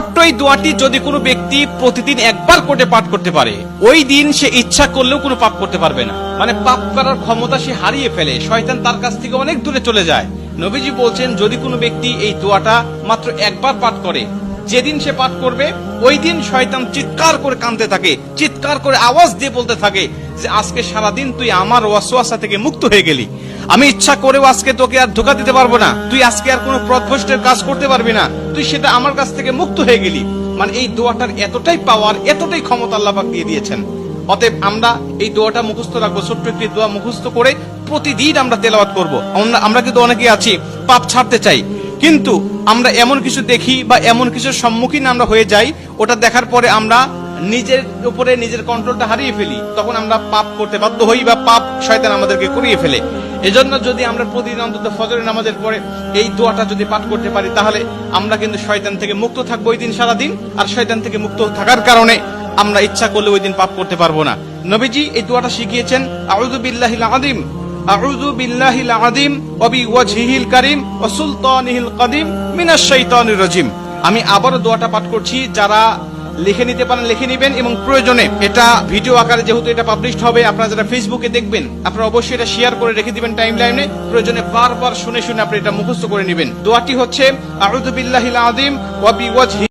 ছোট্ট এই দোয়াটি যদি কোনো ব্যক্তি প্রতিদিন একবার করে পাঠ করতে পারে, ওই দিন সে ইচ্ছা করলেও কোনো পাপ করতে পারবে না। মানে পাপ করার ক্ষমতা সে হারিয়ে ফেলে, শয়তান তার কাছ থেকে অনেক দূরে চলে যায়। নবীজি বলছেন, যদি কোনো ব্যক্তি এই দোয়াটা মাত্র একবার পাঠ করে, যেদিন সে পাঠ করবে ওই দিন শয়তান চিৎকার করে কাঁদতে থাকে, চিৎকার করে আওয়াজ দিয়ে বলতে থাকে যে আজকে সারাদিন তুই আমার ওয়াসওয়াসা থেকে মুক্ত হয়ে গেলি, আমি ইচ্ছা করেও আজকে তোকে আর ধোঁকা দিতে পারবো না, তুই আজকে আর কোনো পথভ্রষ্টের কাজ করতে পারবি না, তুই সেটা আমার কাছ থেকে মুক্ত হয়ে গেলি। মানে এই দোয়াটার এতটাই পাওয়ার, এতটাই ক্ষমতা আল্লাহ পাক দিয়ে দিয়েছেন। অতএব আমরা এই দোয়াটা মুখস্থ রাখবো, ছোট্ট একটি দোয়া মুখস্থ করে প্রতিদিন আমরা তেলাওয়াত করবো। আমরা কিন্তু অনেকেই আছি পাপ ছাড়তে চাই, কিন্তু আমরা এমন কিছু দেখি বা এমন কিছুর সম্মুখীন আমরা হয়ে যাই, ওটা দেখার পরে আমরা নিজের উপরে নিজের কন্ট্রোলটা হারিয়ে ফেলি, তখন আমরা পাপ করতে বাধ্য হই বা পাপ শয়তান আমাদেরকে করিয়ে ফেলে। এজন্য যদি আমরা প্রতিদিন অন্তত ফজরের নামাজের পরে এই দোয়াটা যদি পাঠ করতে পারি, তাহলে আমরা কিন্তু শয়তান থেকে মুক্ত থাকবো ওই দিন সারাদিন। আর শয়তান থেকে মুক্ত থাকার কারণে আমরা ইচ্ছা করলে ওই দিন পাপ করতে পারবো না। নবীজি এই দোয়াটা শিখিয়েছেন, আউযু বিল্লাহিল আযীম, আউযু বিল্লাহিল আযীম ওয়া বিওয়াজহিল কারীম ওয়া সুলতানিহিল কাদিম মিনাশ শাইতানির রাজীম। আমি আবারও দোয়াটা পাঠ করছি, যারা লিখে নিতে পারেন লিখে নেবেন, এবং প্রয়োজনে এটা ভিডিও আকারে যেহেতু এটা পাবলিশড হবে, আপনারা যারা ফেসবুকে দেখবেন আপনারা অবশ্যই এটা শেয়ার করে রেখে দিবেন টাইমলাইনে, প্রয়োজনে বারবার শুনে শুনে আপনি এটা মুখস্থ করে নেবেন। দোয়াটি হচ্ছে, আউযু বিল্লাহিল আযীম ওয়া বিওয়াজহি